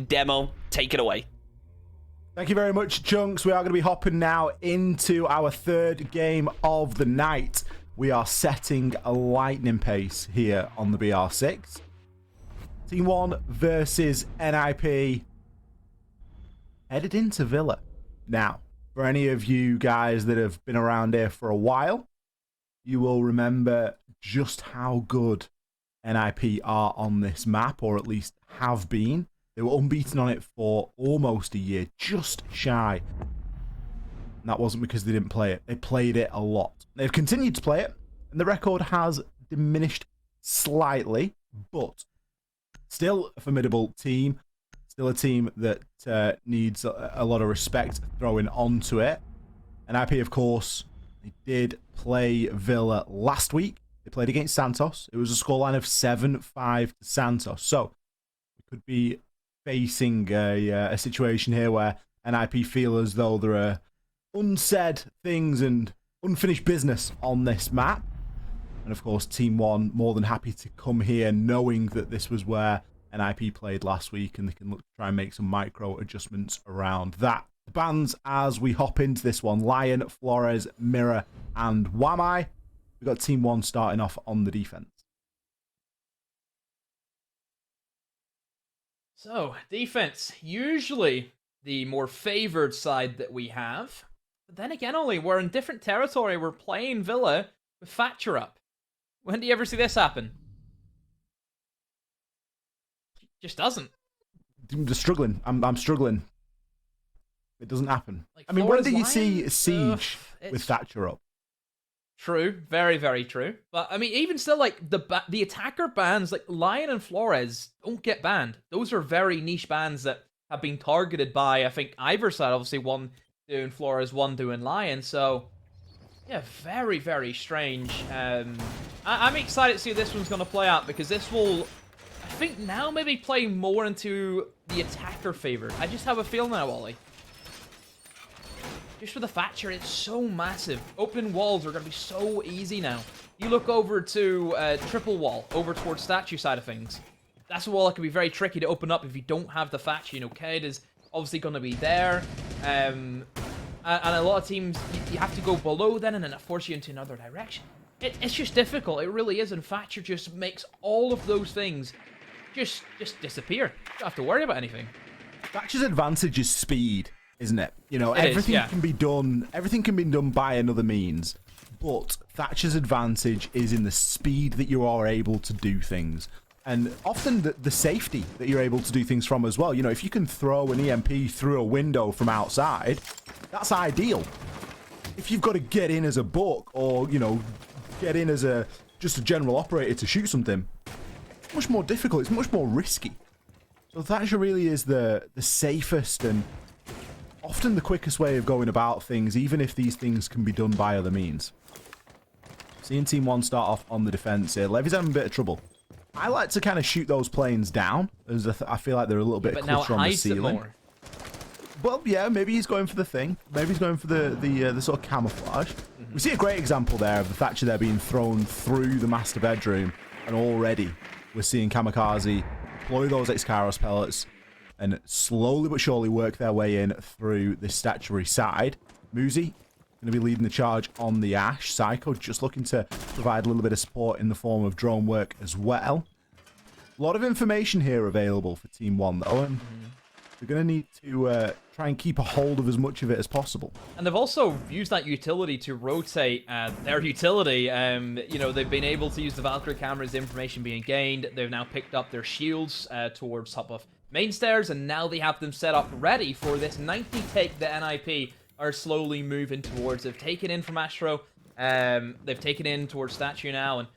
demo. Take it away. Thank you very much, Chunks. We are going to be hopping now into our third game of the night. We are setting a lightning pace here on the BR6. Team 1 versus NIP. Headed into Villa. Now, for any of you guys that have been around here for a while, you will remember just how good NIP are on this map, or at least have been. They were unbeaten on it for almost a year, just shy. And that wasn't because they didn't play it. They played it a lot. They've continued to play it, and the record has diminished slightly, but still a formidable team. Still a team that needs a lot of respect thrown onto it. NIP, of course, they did play Villa last week. They played against Santos. It was a scoreline of 7-5 to Santos. So we could be facing a situation here where NIP feel as though there are unsaid things and unfinished business on this map. And of course, Team 1 more than happy to come here knowing that this was where NIP played last week, and they can look to try and make some micro adjustments around that. The bans as we hop into this one: Lion, Flores, Mirror, and Wamai. We've got Team 1 starting off on the defense. So, defense, usually the more favored side that we have. But then again, Ollie, we're in different territory. We're playing Villa with Thatcher up. When do you ever see this happen? Just doesn't. I'm just struggling. I'm struggling. It doesn't happen. Like, I mean, when Flores do you see Lion? Siege with Thatcher up? True, very, very true. But I mean, even still, like the attacker bans, like Lion and Flores, don't get banned. Those are very niche bans that have been targeted by, I think, either side. Obviously, one doing Flores, one doing Lion. So, yeah, very, very strange. I'm excited to see how this one's going to play out, because this will, I think, now maybe play more into the attacker favor. I just have a feel now, Ollie. Just for the Thatcher, it's so massive. Open walls are going to be so easy now. You look over to triple wall, over towards statue side of things. That's a wall that can be very tricky to open up if you don't have the Thatcher. You know, Ked is obviously going to be there. And a lot of teams, you have to go below then, and then it forces you into another direction. It's just difficult. It really is, and Thatcher just makes all of those things just disappear. You don't have to worry about anything. Thatcher's advantage is speed, isn't it? You know, everything can be done. Everything can be done by another means, but Thatcher's advantage is in the speed that you are able to do things, and often the safety that you're able to do things from as well. You know, if you can throw an EMP through a window from outside, that's ideal. If you've got to get in as a buck, or you know, get in as just a general operator to shoot something, it's much more difficult. It's much more risky. So Thatcher really is the safest and often the quickest way of going about things, even if these things can be done by other means. Seeing Team 1 start off on the defense here. Levy's having a bit of trouble. I like to kind of shoot those planes down, as I feel like they're a little bit cluttered on the ceiling. Well, yeah, maybe he's going for the thing. Maybe he's going for the sort of camouflage. We see a great example there of the Thatcher there being thrown through the master bedroom, and already we're seeing Kamikaze deploy those Excaros pellets and slowly but surely work their way in through this statuary side. Muzi going to be leading the charge on the Ash. Psycho just looking to provide a little bit of support in the form of drone work as well. A lot of information here available for Team 1 though, and they're going to need to try and keep a hold of as much of it as possible. And they've also used that utility to rotate their utility. You know, they've been able to use the Valkyrie cameras, the information being gained. They've now picked up their shields towards top of main stairs, and now they have them set up ready for this 90 take that NIP are slowly moving towards. They've taken in from Astro, they've taken in towards Statue now, and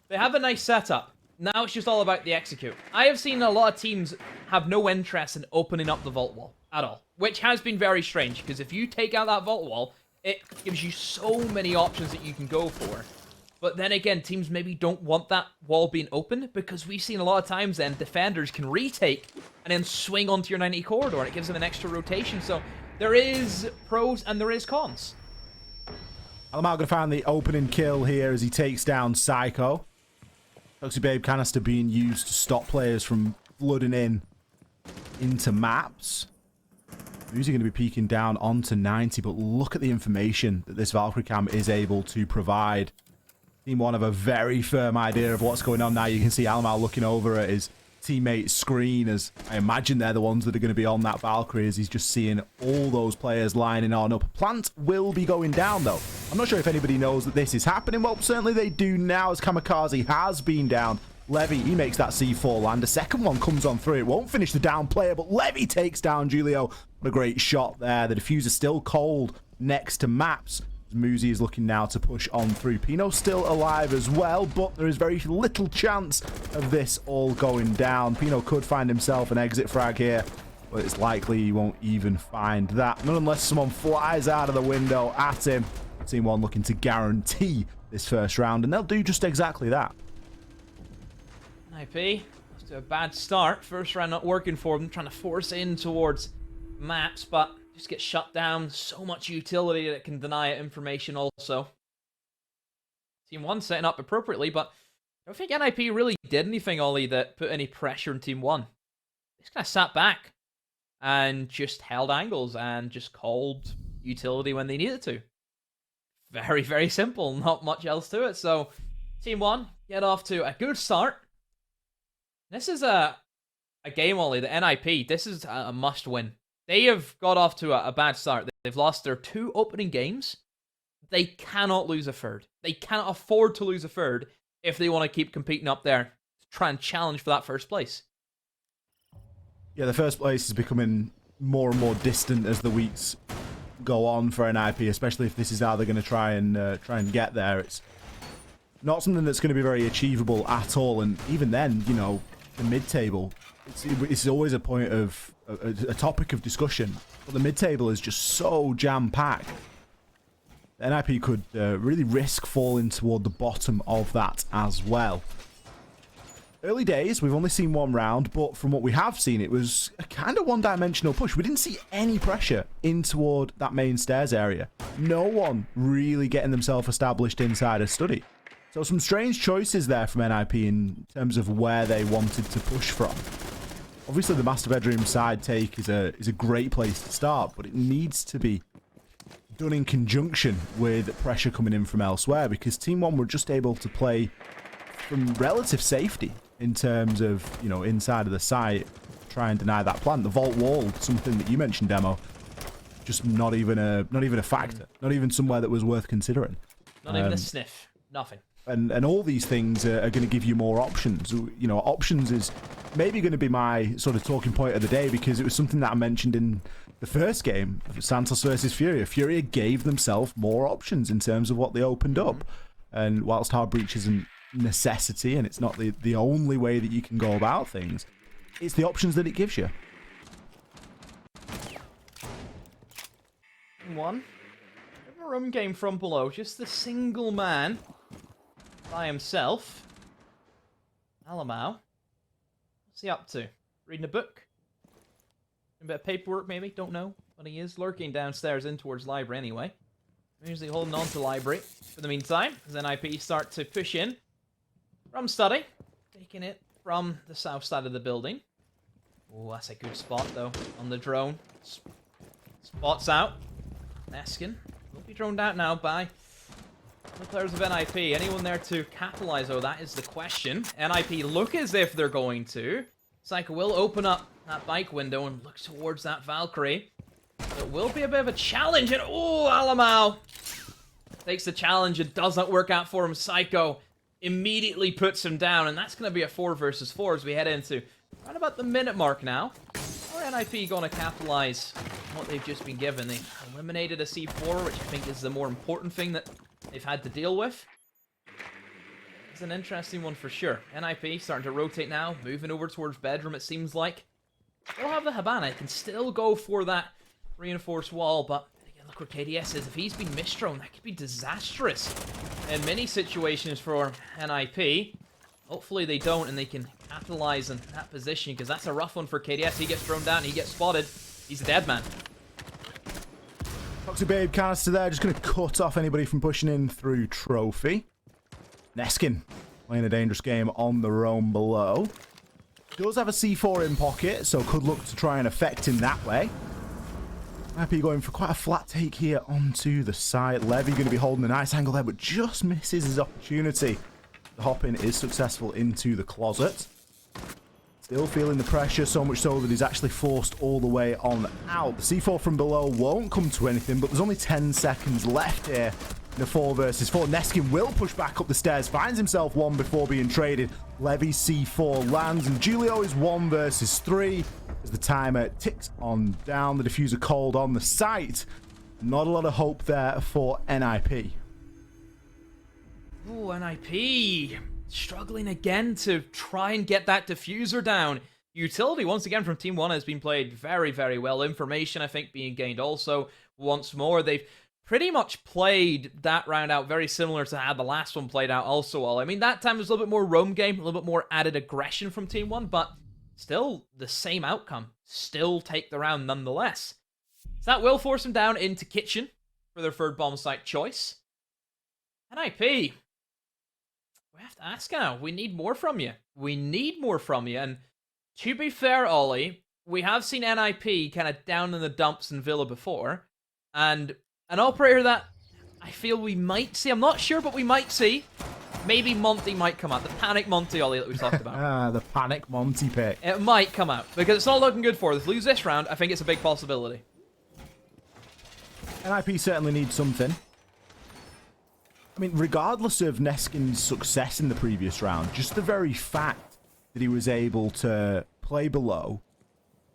they have a nice setup. Now it's just all about the execute. I have seen a lot of teams have no interest in opening up the vault wall at all, which has been very strange, because if you take out that vault wall, it gives you so many options that you can go for. But then again, teams maybe don't want that wall being open, because we've seen a lot of times then defenders can retake and then swing onto your 90 corridor, and it gives them an extra rotation. So there is pros and there is cons. Alamar going to find the opening kill here as he takes down Psycho. Toxic Babe canister being used to stop players from flooding in into maps. Who's going to be peeking down onto 90, but look at the information that this Valkyrie cam is able to provide. Team One have a very firm idea of what's going on now. You can see Almau looking over at his teammate's screen, as I imagine they're the ones that are going to be on that Valkyrie, as he's just seeing all those players lining on up. Plant will be going down, though. I'm not sure if anybody knows that this is happening. Well, certainly they do now, as Kamikaze has been down. Levy, he makes that C4 land. A second one comes on through. It won't finish the down player, but Levy takes down Julio. What a great shot there. The diffuser still cold next to Maps. Muzi is looking now to push on through. Pino's still alive as well, but there is very little chance of this all going down. Pino could find himself an exit frag here, but it's likely he won't even find that. Not unless someone flies out of the window at him. Team One looking to guarantee this first round, and they'll do just exactly that. IP, let's do a bad start. First round not working for them, trying to force in towards maps, but just get shut down. So much utility that can deny it information also. Team One setting up appropriately, but I don't think NIP really did anything, Ollie, that put any pressure on Team One. They just kind of sat back and just held angles and just called utility when they needed to. Very, very simple. Not much else to it. So Team One get off to a good start. This is a game, Ollie, the NIP. This is a must-win. They have got off to a bad start. They've lost their 2 opening games. They cannot lose a third. They cannot afford to lose a third if they want to keep competing up there to try and challenge for that first place. Yeah, the first place is becoming more and more distant as the weeks go on for NIP, especially if this is how they're going to try and get there. It's not something that's going to be very achievable at all, and even then, you know, the mid-table, it's always a point of a topic of discussion, but the mid-table is just so jam-packed. The NIP could really risk falling toward the bottom of that as well. Early days, we've only seen 1 round, but from what we have seen, it was a kind of one-dimensional push. We didn't see any pressure in toward that main stairs area. No one really getting themselves established inside a study. So some strange choices there from NIP in terms of where they wanted to push from. Obviously, the master bedroom side take is a great place to start, but it needs to be done in conjunction with pressure coming in from elsewhere, because Team One were just able to play from relative safety in terms of, you know, inside of the site, try and deny that plant. The vault wall, something that you mentioned, Demo, just not even a factor, not even somewhere that was worth considering. Not even a sniff, nothing. And all these things are going to give you more options. You know, options is maybe going to be my sort of talking point of the day, because it was something that I mentioned in the first game, Santos versus Furia. Furia gave themselves more options in terms of what they opened up. And whilst hard breach isn't necessity, and it's not the only way that you can go about things, it's the options that it gives you. One. A room game from below. Just the single man by himself. Alamau. What's he up to? Reading a book? A bit of paperwork, maybe? Don't know. But he is lurking downstairs in towards library anyway. Usually holding on to library for the meantime, as NIP start to push in from study. Taking it from the south side of the building. Oh, that's a good spot, though, on the drone. Spots out. Neskin will be droned out now by the players of NIP. Anyone there to capitalize? Oh, that is the question. NIP look as if they're going to. Psycho will open up that bike window and look towards that Valkyrie. It will be a bit of a challenge, and oh, Alamau takes the challenge. It does not work out for him. Psycho immediately puts him down, and that's going to be a 4 versus 4 as we head into around about the minute mark now. How are NIP going to capitalize on what they've just been given? They eliminated a C4, which I think is the more important thing that they've had to deal with. It's an interesting one for sure. NIP starting to rotate now, moving over towards bedroom, it seems like. They'll have the Habana. It can still go for that reinforced wall, but again, look where KDS is. If he's been misthrown, that could be disastrous in many situations for NIP. Hopefully they don't, and they can capitalize on that position, because that's a rough one for KDS. He gets thrown down, he gets spotted. He's a dead man. Toxic Babe canister there, just going to cut off anybody from pushing in through Trophy. Neskin playing a dangerous game on the roam below. Does have a C4 in pocket, so could look to try and affect him that way. Happy going for quite a flat take here onto the side. Levy going to be holding a nice angle there, but just misses his opportunity. The hop-in is successful into the closet. Still feeling the pressure, so much so that he's actually forced all the way on out. The C4 from below won't come to anything, but there's only 10 seconds left here in a 4 versus 4. Neskin will push back up the stairs, finds himself one before being traded. Levy's C4 lands, and Julio is 1 versus 3 as the timer ticks on down. The diffuser cold on the site. Not a lot of hope there for NIP. Oh, NIP struggling again to try and get that diffuser down. Utility, once again, from Team 1 has been played very, very well. Information, I think, being gained also once more. They've pretty much played that round out very similar to how the last one played out also well. I mean, that time was a little bit more roam game, a little bit more added aggression from Team 1, but still the same outcome. Still take the round nonetheless. So that will force them down into Kitchen for their third bomb site choice. NIP, we have to ask now. We need more from you. We need more from you. And to be fair, Ollie, we have seen NIP kind of down in the dumps in Villa before. And an operator that I feel we might see, I'm not sure, but we might see. Maybe Monty might come out. The Panic Monty, Ollie, that we talked about. The Panic Monty pick. It might come out, because it's not looking good for us. If we lose this round, I think it's a big possibility. NIP certainly needs something. I mean, regardless of Neskin's success in the previous round, just the very fact that he was able to play below,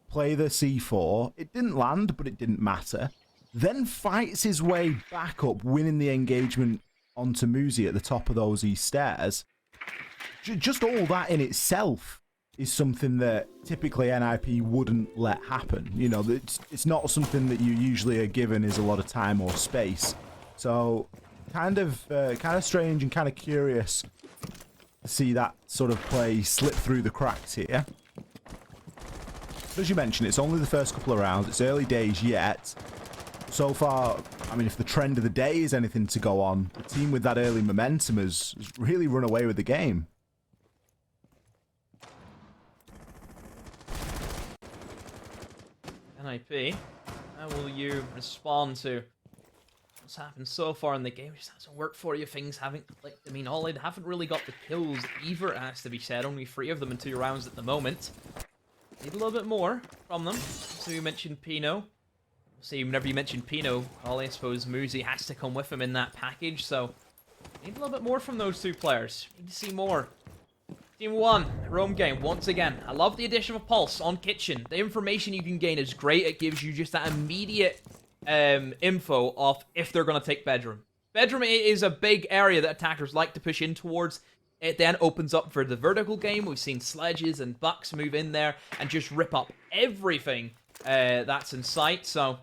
play the C4, it didn't land, but it didn't matter, then fights his way back up, winning the engagement onto Muzi at the top of those east stairs. Just all that in itself is something that typically NIP wouldn't let happen. You know, it's not something that you usually are given is a lot of time or space. So kind of strange and kind of curious to see that sort of play slip through the cracks here. As you mentioned, it's only the first couple of rounds. It's early days yet. So far, I mean, if the trend of the day is anything to go on, the team with that early momentum has really run away with the game. NIP, how will you respond to what's happened so far in the game? It just hasn't worked for you. Things haven't clicked. I mean, Ollie haven't really got the kills either, it has to be said. Only 3 of them in 2 rounds at the moment. Need a little bit more from them. So you mentioned Pino. See, whenever you mention Pino, Ollie, I suppose Muzi has to come with him in that package, so need a little bit more from those 2 players. Need to see more. Team 1, roam game, once again. I love the addition of Pulse on Kitchen. The information you can gain is great. It gives you just that immediate info of if they're going to take Bedroom. Bedroom is a big area that attackers like to push in towards. It then opens up for the vertical game. We've seen Sledges and Bucks move in there and just rip up everything that's in sight, so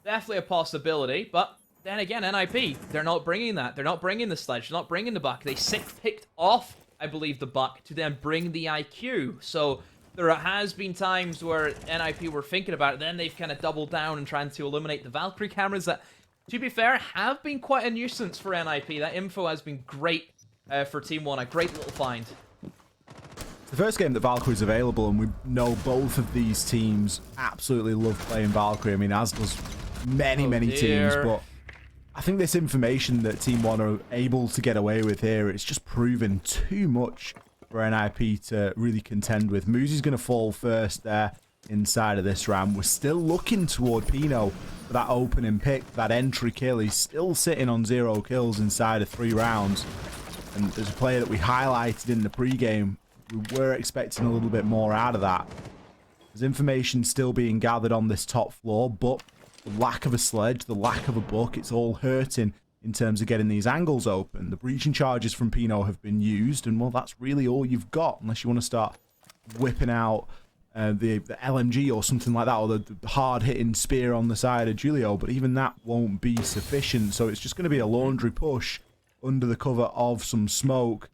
definitely a possibility, but then again, NIP, they're not bringing that. They're not bringing the Sledge. They're not bringing the Buck. They picked off, I believe, the Buck to then bring the IQ. So there has been times where NIP were thinking about it, then they've kind of doubled down and trying to eliminate the Valkyrie cameras that, to be fair, have been quite a nuisance for NIP. That info has been great for Team 1, a great little find. It's the first game that Valkyrie's available, and we know both of these teams absolutely love playing Valkyrie. I mean, as does many teams, but I think this information that Team 1 are able to get away with here, it's just proven too much for NIP to really contend with. Muzi's going to fall first there inside of this round. We're still looking toward Pino for that opening pick, that entry kill. He's still sitting on 0 kills inside of 3 rounds. And there's a player that we highlighted in the pregame. We were expecting a little bit more out of that. There's information still being gathered on this top floor, but the lack of a sledge, the lack of a book, it's all hurting in terms of getting these angles open. The breaching charges from Pino have been used, and well, that's really all you've got, unless you want to start whipping out the LMG or something like that, or the hard-hitting spear on the side of Julio, but even that won't be sufficient, so it's just going to be a laundry push under the cover of some smoke.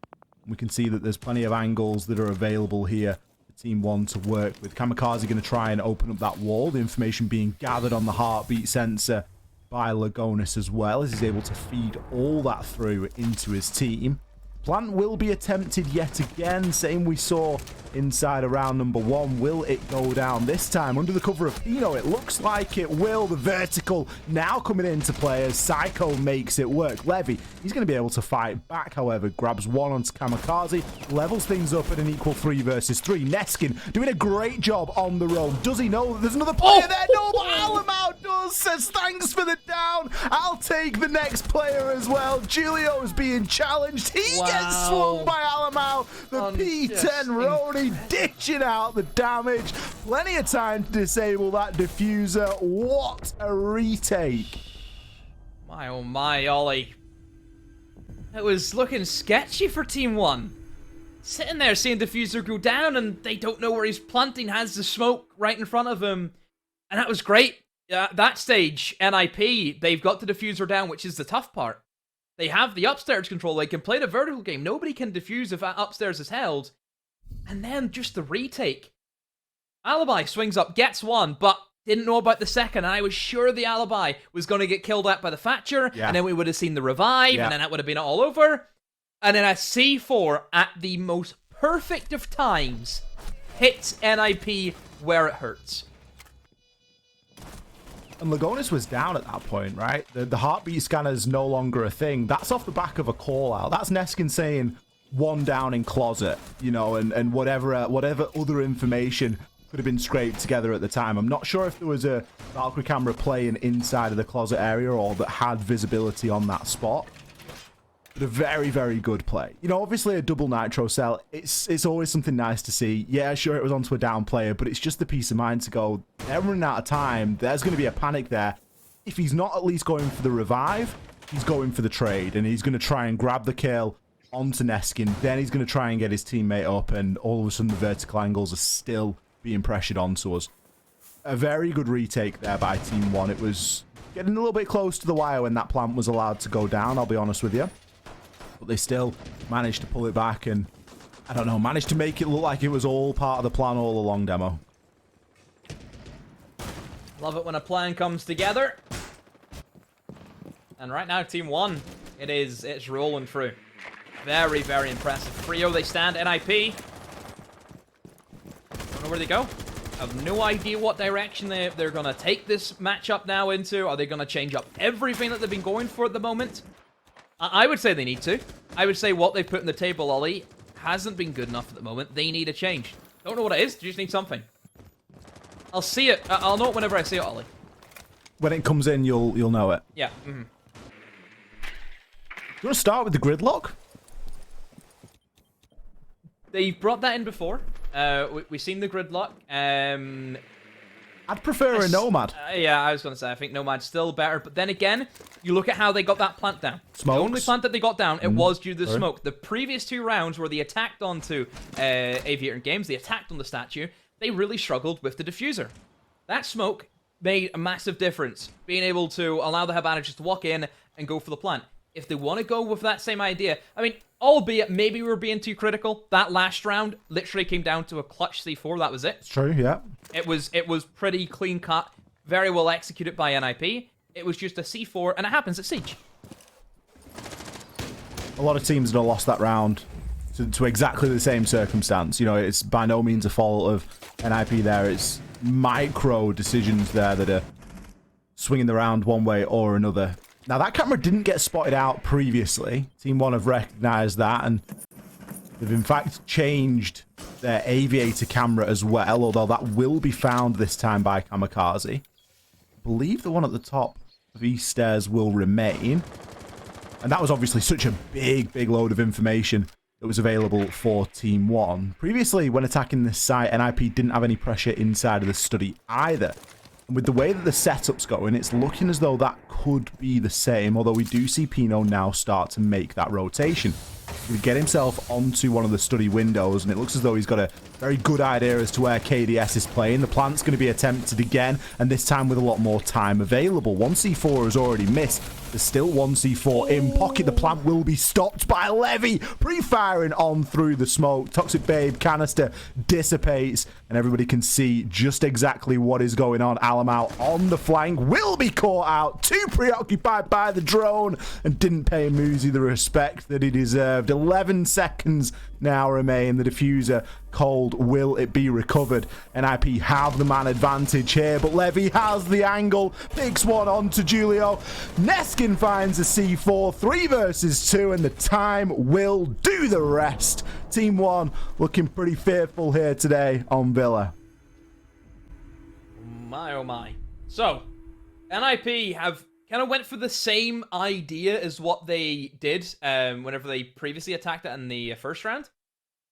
We can see that there's plenty of angles that are available here for Team 1 to work with. Kamikaze going to try and open up that wall. The information being gathered on the heartbeat sensor by Lagonis as well, as he's able to feed all that through into his team. Plant will be attempted yet again. Same we saw inside of round number 1. Will it go down this time under the cover of Pino? It looks like it will. The vertical now coming into play as Psycho makes it work. Levy, he's going to be able to fight back, however. Grabs one onto Kamikaze, levels things up at an equal 3 versus 3. Neskin doing a great job on the roam. Does he know that there's another player there? No, but Alamau does. Says thanks for the down. I'll take the next player as well. Julio's being challenged. He gets swung by Alamau. The P10 Roni ditching out the damage. Plenty of time to disable that diffuser. What a retake. My oh my, Ollie. It was looking sketchy for Team 1. Sitting there seeing diffuser go down and they don't know where he's planting, has the smoke right in front of him. And that was great. That stage, NIP, they've got the diffuser down, which is the tough part. They have the upstairs control. They can play the vertical game. Nobody can defuse if that upstairs is held. And then just the retake. Alibi swings up, gets one, but didn't know about the second. And I was sure the Alibi was going to get killed out by the Thatcher. Yeah. And then we would have seen the revive. And then that would have been all over. And then a C4 at the most perfect of times hits NIP where it hurts. And Lagonis was down at that point, right? The heartbeat scanner is no longer a thing. That's off the back of a call out. That's Neskin saying one down in closet, you know, and whatever other information could have been scraped together at the time. I'm not sure if there was a Valkyrie camera playing inside of the closet area or that had visibility on that spot. But a very, very good play. You know, obviously a double nitro cell, it's always something nice to see. Yeah, sure, it was onto a down player, but it's just the peace of mind to go, they're running out of time. There's going to be a panic there. If he's not at least going for the revive, he's going for the trade, and he's going to try and grab the kill onto Neskin. Then he's going to try and get his teammate up, and all of a sudden the vertical angles are still being pressured onto us. A very good retake there by Team 1. It was getting a little bit close to the wire when that plant was allowed to go down, I'll be honest with you. But they still managed to pull it back and, I don't know, managed to make it look like it was all part of the plan all along, Demo. Love it when a plan comes together. And right now, Team 1, it's rolling through. Very, very impressive. Frio, they stand. NIP. Don't know where they go. I have no idea what direction they're going to take this matchup now into. Are they going to change up everything that they've been going for at the moment? I would say they need to. I would say what they've put on the table, Ollie, hasn't been good enough at the moment. They need a change. Don't know what it is. They just need something. I'll see it. I'll know it whenever I see it, Ollie. When it comes in, you'll know it. Yeah. Mm-hmm. You want to start with the gridlock? They've brought that in before. We've seen the gridlock. I'd prefer a Nomad. Yeah, I was going to say, I think Nomad's still better. But then again, you look at how they got that plant down. Smokes. The only plant that they got down, it was due to the smoke. The previous 2 rounds where they attacked onto Aviator Games, they attacked on the statue, they really struggled with the diffuser. That smoke made a massive difference, being able to allow the Habanages to walk in and go for the plant. If they want to go with that same idea, I mean, albeit maybe we're being too critical, that last round literally came down to a clutch C4, that was it. It's true, yeah. It was pretty clean cut, very well executed by NIP. It was just a C4, and it happens at Siege. A lot of teams have lost that round to exactly the same circumstance. You know, it's by no means a fault of NIP there. It's micro decisions there that are swinging the round one way or another. Now, that camera didn't get spotted out previously. Team 1 have recognized that, and they've in fact changed their aviator camera as well, although that will be found this time by Kamikaze. I believe the one at the top of East Stairs will remain. And that was obviously such a big load of information that was available for Team 1. Previously, when attacking this site, NIP didn't have any pressure inside of the study either. And with the way that the setup's going, it's looking as though that could be the same, although we do see Pino now start to make that rotation. He'll get himself onto one of the study windows, and it looks as though he's got a very good idea as to where KDS is playing. The plant's going to be attempted again, and this time with a lot more time available. 1C4 has already missed. There's still 1C4 in pocket. The plant will be stopped by Levy, pre-firing on through the smoke. Toxic Babe canister dissipates, and everybody can see just exactly what is going on. Alamau on the flank will be caught out, too preoccupied by the drone, and didn't pay Muzi the respect that he deserved. preserved. 11 seconds now remain. The diffuser cold. Will it be recovered? NIP have the man advantage here, but Levy has the angle. Picks one onto Julio. Neskin finds a C4. 3 versus 2, and the time will do the rest. Team 1 looking pretty fearful here today on Villa. My, oh my. So, NIP have kind of went for the same idea as what they did whenever they previously attacked it in the first round.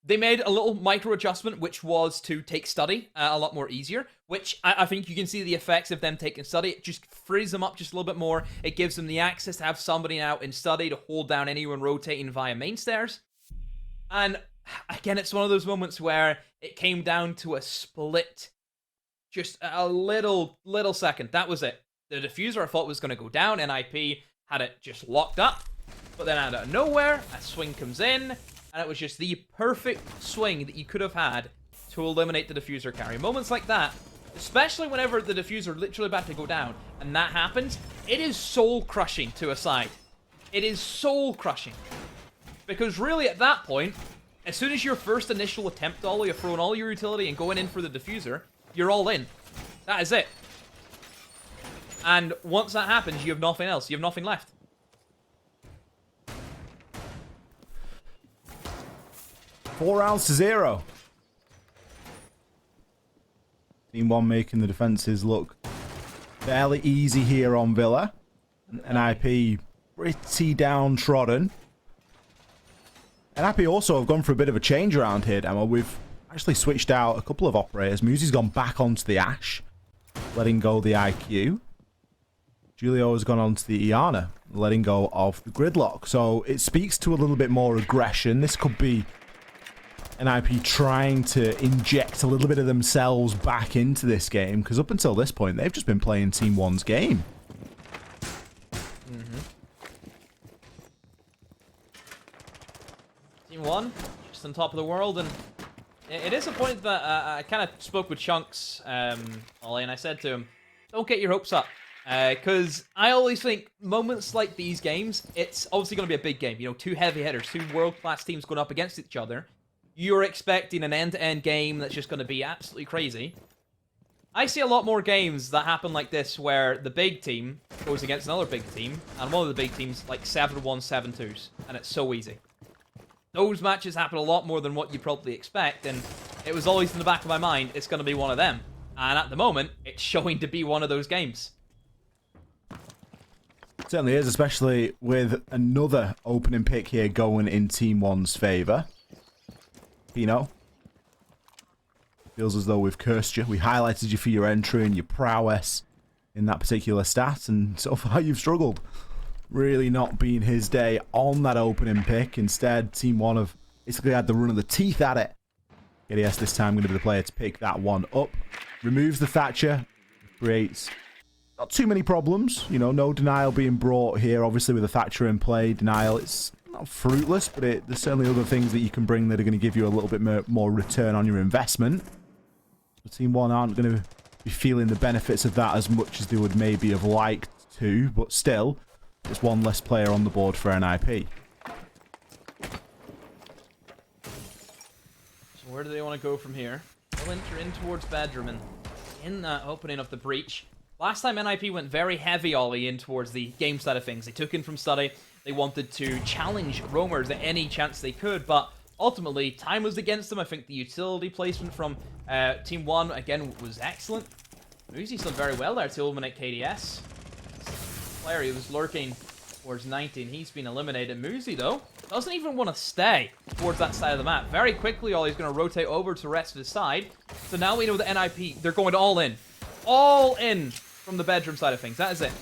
They made a little micro adjustment, which was to take study a lot more easier, which I think you can see the effects of them taking study. It just frees them up just a little bit more. It gives them the access to have somebody now in study to hold down anyone rotating via main stairs. And again, it's one of those moments where it came down to a split. Just a little second. That was it. The diffuser I thought was going to go down. NIP had it just locked up. But then out of nowhere, a swing comes in. And it was just the perfect swing that you could have had to eliminate the diffuser carry. Moments like that, especially whenever the diffuser literally about to go down, and that happens, it is soul-crushing to a side. It is soul-crushing. Because really at that point, as soon as your first initial attempt ollie, you're throwing all your utility and going in for the diffuser, you're all in. That is it. And once that happens, you have nothing else. You have nothing left. Four rounds to 0. Team 1 making the defenses look fairly easy here on Villa. NIP pretty downtrodden. NIP also have gone for a bit of a change around here, Demo. We've actually switched out a couple of operators. Musi's gone back onto the Ash, letting go the IQ. Julio has gone onto the Iana, letting go of the Gridlock. So it speaks to a little bit more aggression. This could be NIP trying to inject a little bit of themselves back into this game, because up until this point, they've just been playing Team 1's game. Team 1, just on top of the world, and it is a point that I kind of spoke with Chunks, Ollie, and I said to him, don't get your hopes up. Because I always think moments like these games, it's obviously going to be a big game. You know, 2 heavy hitters, 2 world-class teams going up against each other. You're expecting an end-to-end game that's just going to be absolutely crazy. I see a lot more games that happen like this where the big team goes against another big team, and one of the big teams like 7-1, 7-2s, and it's so easy. Those matches happen a lot more than what you probably expect, and it was always in the back of my mind, it's going to be one of them. And at the moment, it's showing to be one of those games. Certainly is, especially with another opening pick here going in Team 1's favour. Pino. Feels as though we've cursed you. We highlighted you for your entry and your prowess in that particular stat, and so far you've struggled. Really not been his day on that opening pick. Instead, Team 1 have basically had the run of the teeth at it. KDS this time going to be the player to pick that one up. Removes the Thatcher. Creates not too many problems. You know, no denial being brought here. Obviously, with the Thatcher in play, denial, it's not fruitless, but there's certainly other things that you can bring that are going to give you a little bit more return on your investment. But Team 1 aren't going to be feeling the benefits of that as much as they would maybe have liked to, but still, there's one less player on the board for NIP. So where do they want to go from here? They'll enter in towards bedroom, and in that opening of the breach, last time NIP went very heavy Ollie in towards the game side of things. They took in from study. They wanted to challenge roamers at any chance they could, but ultimately, time was against them. I think the utility placement from Team 1, again, was excellent. Muzi's done very well there to eliminate KDS. Player, he was lurking towards 19. He's been eliminated. Muzi, though, doesn't even want to stay towards that side of the map. Very quickly, Ollie's going to rotate over to the rest of the side. So now we know that NIP, they're going all in. All in from the bedroom side of things. That is it.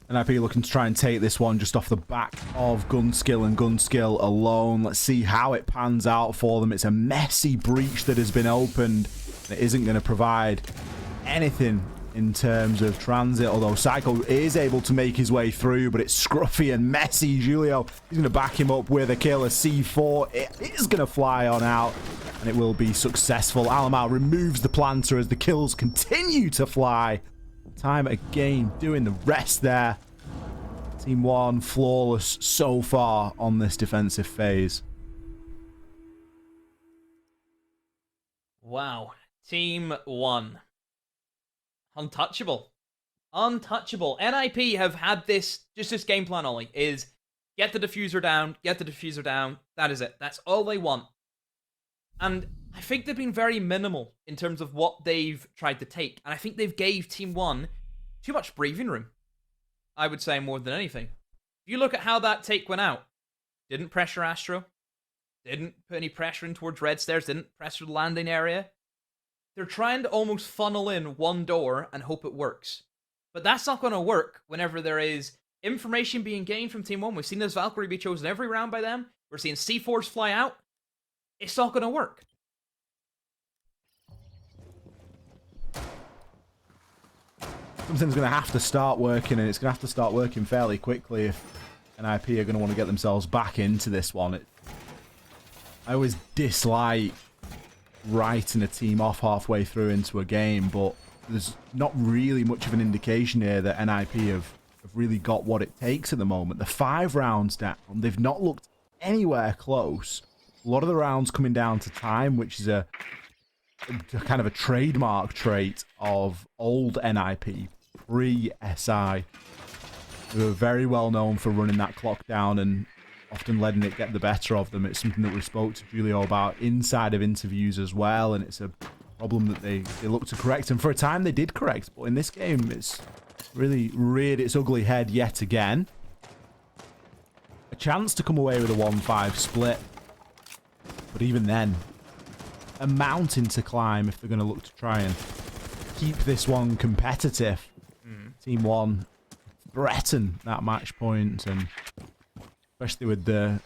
NIP looking to try and take this one just off the back of gun skill and gun skill alone. Let's see how it pans out for them. It's a messy breach that has been opened. It isn't going to provide anything in terms of transit, although Psycho is able to make his way through, but it's scruffy and messy. Julio is going to back him up with a kill. A C4. It is going to fly on out, and it will be successful. Alamar removes the planter as the kills continue to fly. Time again doing the rest there. Team One, flawless so far on this defensive phase. Wow. Team One. Untouchable. Untouchable. NIP have had this game plan, Ollie, is get the diffuser down, get the diffuser down. That is it. That's all they want. And I think they've been very minimal in terms of what they've tried to take. And I think they've gave Team One too much breathing room, I would say, more than anything. If you look at how that take went out, didn't pressure Astro, didn't put any pressure in towards red stairs, didn't pressure the landing area. They're trying to almost funnel in one door and hope it works. But that's not going to work whenever there is information being gained from Team One. We've seen this Valkyrie be chosen every round by them. We're seeing C4s fly out. It's not going to work. Something's going to have to start working, and it's going to have to start working fairly quickly if NIP are going to want to get themselves back into this one. I always dislike writing a team off halfway through into a game, but there's not really much of an indication here that NIP have really got what it takes at the moment. The 5 rounds down, they've not looked anywhere close. A lot of the rounds coming down to time, which is a kind of a trademark trait of old NIP, pre-SI. They were very well known for running that clock down and often letting it get the better of them. It's something that we spoke to Julio about inside of interviews as well, and it's a problem that they look to correct, and for a time they did correct, but in this game it's really reared its ugly head yet again. A chance to come away with a 1-5 split, but even then, a mountain to climb if they're going to look to try and keep this one competitive. Team One threaten that match point, and especially with the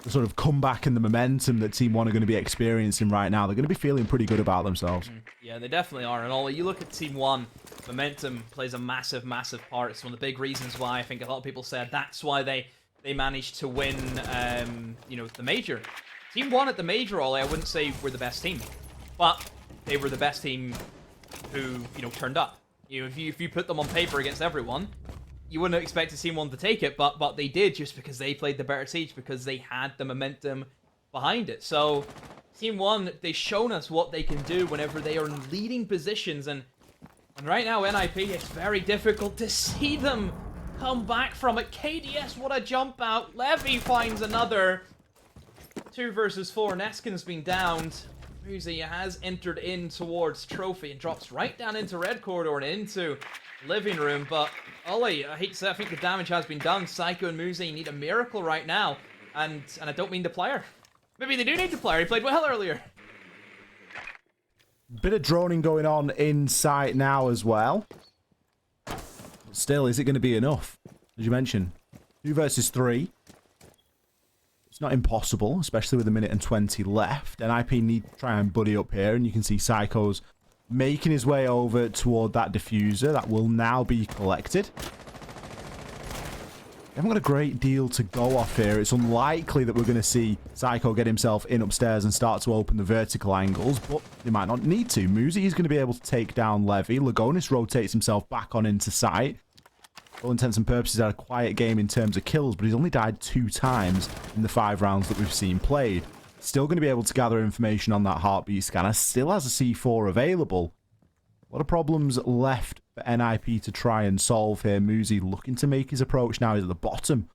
sort of comeback and the momentum that Team One are going to be experiencing right now, they're going to be feeling pretty good about themselves. Yeah, they definitely are. And Ollie, you look at Team One, momentum plays a massive, massive part. It's one of the big reasons why I think a lot of people said that's why they managed to win, the major. Team One at the major, Ollie, I wouldn't say were the best team, but they were the best team who, turned up. If you put them on paper against everyone, you wouldn't expect Team One to take it, but they did, just because they played the better siege, because they had the momentum behind it. So Team One, they've shown us what they can do whenever they are in leading positions, and right now NIP, it's very difficult to see them come back from it. KDS, what a jump out. Levy finds another 2 versus 4. Neskin's been downed. Muzi has entered in towards Trophy and drops right down into red corridor and into living room. But Ollie, I hate to say, I think the damage has been done. Psycho and Muzi need a miracle right now, and I don't mean the player. Maybe they do need the player. He played well earlier. Bit of droning going on in sight now as well. Still, is it going to be enough? As you mentioned, 2 versus 3. It's not impossible, especially with 1:20 left. NIP need to try and buddy up here, and you can see Psycho's making his way over toward that diffuser. That will now be collected. They haven't got a great deal to go off here. It's unlikely that we're going to see Psycho get himself in upstairs and start to open the vertical angles, but they might not need to. Muzi is going to be able to take down Levy. Lagonis rotates himself back on into sight. For all intents and purposes, had a quiet game in terms of kills, but he's only died 2 times in the 5 rounds that we've seen played. Still going to be able to gather information on that heartbeat scanner. Still has a C4 available. A lot of problems left for NIP to try and solve here. Muzi looking to make his approach now. He's at the bottom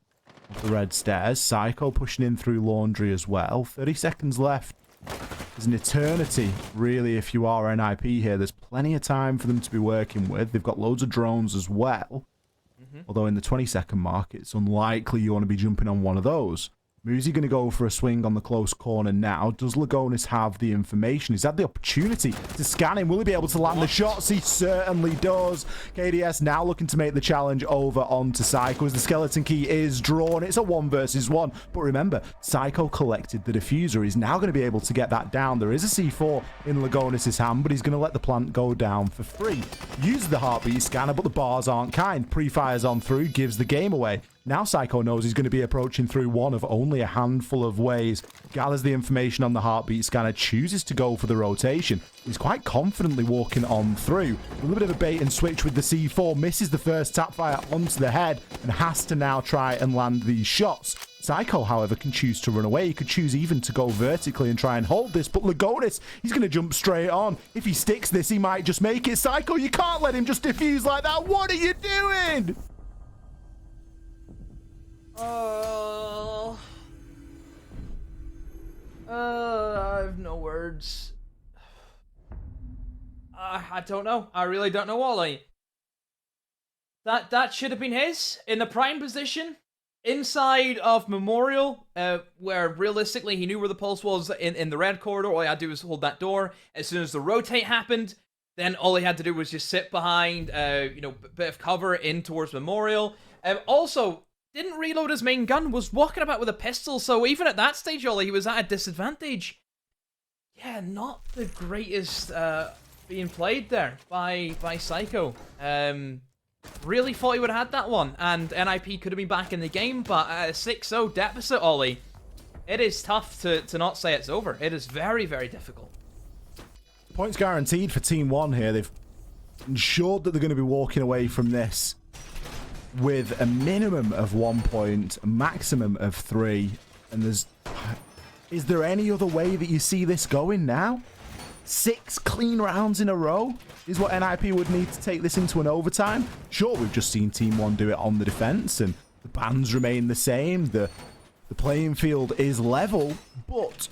of the red stairs. Psycho pushing in through laundry as well. 30 seconds left. There's an eternity, really, if you are NIP here. There's plenty of time for them to be working with. They've got loads of drones as well. Although in the 20-second mark, it's unlikely you want to be jumping on one of those. Muzi going to go for a swing on the close corner now. Does Lagonis have the information? He's had the opportunity to scan him. Will he be able to land the shots? He certainly does. KDS now looking to make the challenge over onto Psycho as the skeleton key is drawn. It's a 1 versus 1. But remember, Psycho collected the diffuser. He's now going to be able to get that down. There is a C4 in Lagonis' hand, but he's going to let the plant go down for free. Uses the heartbeat scanner, but the bars aren't kind. Pre-fires on through, gives the game away. Now Psycho knows he's going to be approaching through one of only a handful of ways. Gathers the information on the heartbeat scanner, chooses to go for the rotation. He's quite confidently walking on through. A little bit of a bait and switch with the C4, misses the first tap fire onto the head and has to now try and land these shots. Psycho, however, can choose to run away. He could choose even to go vertically and try and hold this, but Lagonis, he's going to jump straight on. If he sticks this, he might just make it. Psycho, you can't let him just defuse like that. What are you doing? I have no words. I don't know. I really don't know, Ollie. That should have been his in the prime position inside of Memorial, where realistically he knew where the pulse was in the red corridor. All he had to do was hold that door. As soon as the rotate happened, then all he had to do was just sit behind, bit of cover in towards Memorial. Also, didn't reload his main gun, was walking about with a pistol, so even at that stage, Ollie, he was at a disadvantage. Yeah, not the greatest being played there by Psycho. Really thought he would have had that one, and NIP could have been back in the game, but at a 6-0 deficit, Ollie, it is tough to not say it's over. It is very, very difficult. Points guaranteed for Team 1 here. They've ensured that they're going to be walking away from this with a minimum of 1 point, a maximum of 3. And is there any other way that you see this going now? 6 clean rounds in a row is what NIP would need to take this into an overtime. Sure, we've just seen Team 1 do it on the defense, and the bans remain the same. The playing field is level, but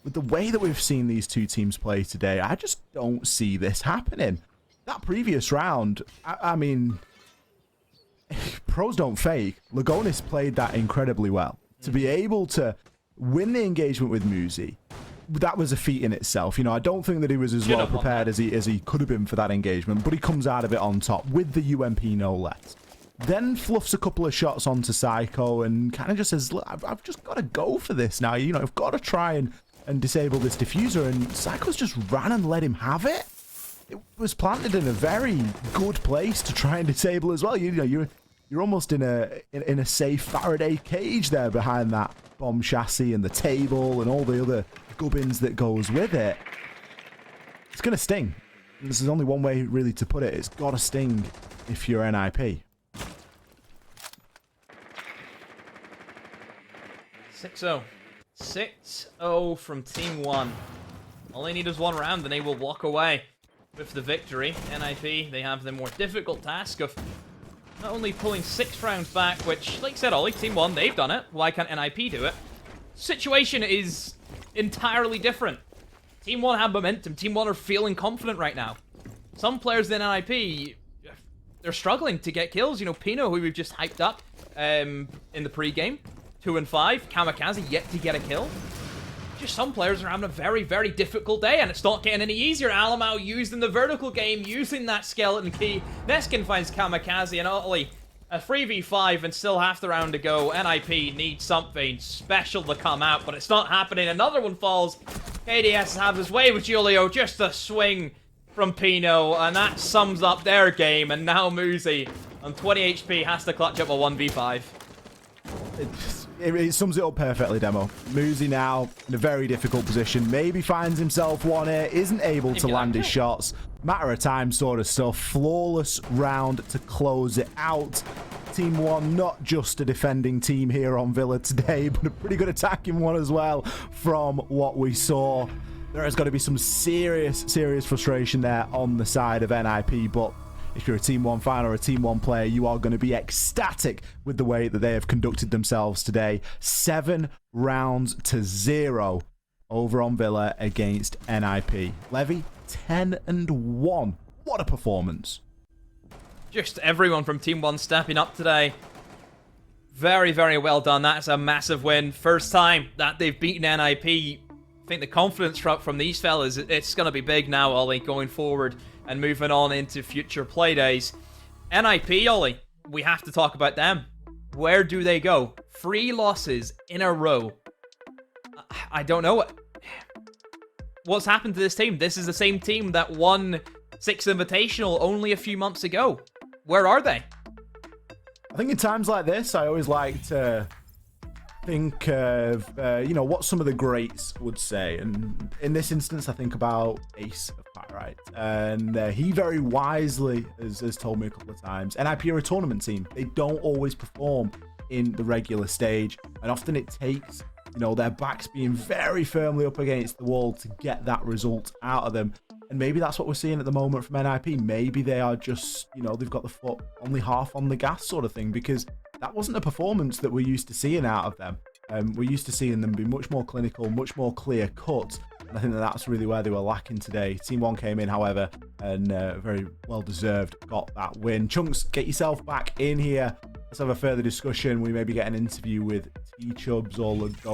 with the way that we've seen these two teams play today, I just don't see this happening. That previous round, I mean, pros don't fake. Lagonis played that incredibly well. To be able to win the engagement with Muzi, that was a feat in itself. You know, I don't think that he was as well prepared as he could have been for that engagement, but he comes out of it on top with the UMP no less. Then fluffs a couple of shots onto Psycho and kind of just says, look, I've just got to go for this now. You know, I've got to try and disable this diffuser, and Psycho's just ran and let him have it. It was planted in a very good place to try and disable as well. You know, you're almost in a safe Faraday cage there behind that bomb chassis and the table and all the other gubbins that goes with it. It's gonna sting. This is only one way really to put it. It's gotta sting if you're NIP. 6-0. 6-0 from Team 1. All they need is one round and they will walk away with the victory. NIP, they have the more difficult task of not only pulling 6 rounds back, which, like I said, Ollie, Team 1, they've done it. Why can't NIP do it? Situation is entirely different. Team 1 have momentum. Team 1 are feeling confident right now. Some players in NIP, they're struggling to get kills. You know, Pino, who we've just hyped up in the pre-game, 2 and 5. Kamikaze yet to get a kill. Just some players are having a very, very difficult day, and it's not getting any easier. Alamau used in the vertical game, using that skeleton key. Neskin finds Kamikaze, and Ollie, a 3v5 and still half the round to go. NIP needs something special to come out, but it's not happening. Another one falls. KDS have his way with Julio. Just a swing from Pino, and that sums up their game. And now Muzi, on 20 HP, has to clutch up a 1v5. It sums it up perfectly, Demo. Muzi now in a very difficult position. Maybe finds himself one here. Isn't able to land his shots. Matter of time sort of stuff. Flawless round to close it out. Team 1, not just a defending team here on Villa today, but a pretty good attacking one as well from what we saw. There has got to be some serious frustration there on the side of NIP, but if you're a Team 1 fan or a Team 1 player, you are going to be ecstatic with the way that they have conducted themselves today. 7 rounds to 0 over on Villa against NIP. Levy, 10 and 1. What a performance. Just everyone from Team 1 stepping up today. Very, very well done. That's a massive win. First time that they've beaten NIP. I think the confidence from these fellas, it's going to be big now, Ollie, going forward and moving on into future play days. NIP, Ollie, we have to talk about them. Where do they go? 3 losses in a row. I don't know what's happened to this team. This is the same team that won 6 Invitational only a few months ago. Where are they? I think in times like this, I always like to think of, what some of the greats would say. And in this instance, I think about Ace of Pyrite. And he very wisely has told me a couple of times, NIP are a tournament team. They don't always perform in the regular stage. And often it takes, their backs being very firmly up against the wall to get that result out of them. And maybe that's what we're seeing at the moment from NIP. Maybe they are just, they've got the foot only half on the gas sort of thing, because that wasn't a performance that we're used to seeing out of them. We're used to seeing them be much more clinical, much more clear cut. And I think that's really where they were lacking today. Team 1 came in, however, and very well deserved got that win. Chunks, get yourself back in here. Let's have a further discussion. We maybe get an interview with T-Chubs or